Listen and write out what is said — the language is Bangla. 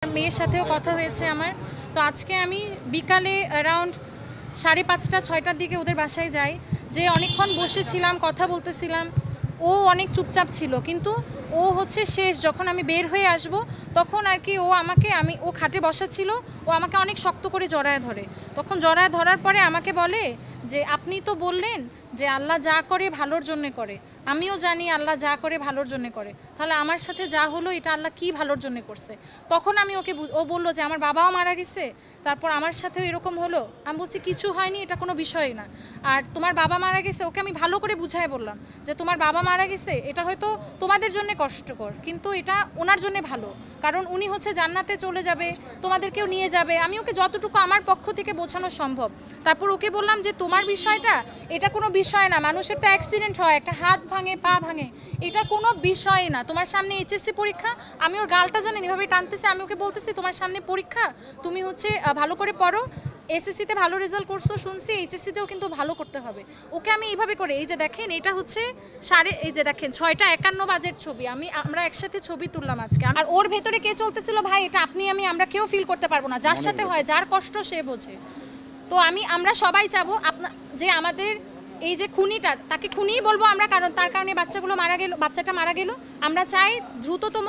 মেয়ের সাথেও কথা হয়েছে আমার। তো আজকে আমি বিকালে অ্যারাউন্ড 5:30-6টার দিকে ওদের বাসায় যাই, যে অনেকক্ষণ বসেছিলাম, কথা বলতেছিলাম। ও অনেক চুপচাপ ছিল, কিন্তু ও হচ্ছে শেষ যখন আমি বের হয়ে আসব তখন আর কি ও খাটে বসা ছিল, ও আমাকে অনেক শক্ত করে জড়ায় ধরে। তখন জড়ায় ধরার পরে আমাকে বলে যে আপনি তো বললেন যে আল্লাহ যা করে ভালোর জন্য করে, আমিও জানি আল্লাহ যা করে ভালোর জন্য করে, তাহলে আমার সাথে যা হলো এটা আল্লাহ কি ভালোর জন্য করছে। তখন আমি ও বললো যে আমার বাবাও মারা গেছে, তারপর আমার সাথেও এরকম হলো। আমি বলছি কিছু হয়নি, এটা কোনো বিষয় না। আর তোমার বাবা মারা গেছে, ওকে আমি ভালো করে বুঝাই বললাম যে তোমার বাবা মারা গেছে, এটা হয়তো তোমাদের জন্য কষ্টকর, কিন্তু এটা ওনার জন্য ভালো, কারণ উনি হচ্ছে জান্নাতে চলে যাবে, তোমাদেরকেও নিয়ে যাবে। আমি ওকে যতটুকু আমার পক্ষ থেকে বোঝানো সম্ভব। তারপর ওকে বললাম যে তোমার বিষয়টা এটা কোনো বিষয় না, মানুষের তো অ্যাক্সিডেন্ট হয়, একটা হাত ভাঙে, পা ভাঙে, এটা কোনো বিষয় না। তোমার সামনে এইচএসসি পরীক্ষা, আমি ওর গালটা জানেন এভাবে টানতেছি, আমি ওকে বলতেছি তোমার সামনে পরীক্ষা, তুমি হচ্ছে ভালো করে পড়ো, এসএসসিতে ভালো রেজাল্ট করছো শুনছি, এইচএসসিতেও কিন্তু ভালো করতে হবে। ওকে আমি এইভাবে করে, এই যে দেখেন এটা হচ্ছে এই যে দেখেন 6:51 বাজের ছবি, আমরা একসাথে ছবি তুললাম আজকে। আর ওর ভেতরে কে চলতেছিল ভাই, এটা আমরা কেউ ফিল করতে পারবো না, যার সাথে হয়, যার কষ্ট সে বোঝে। তো আমরা সবাই চাবো যে আমাদের এই যে খুনিটা, তাকে খুনিই বলবো আমরা, কারণ তার কারণে বাচ্চাটা মারা গেল। আমরা চাই দ্রুততম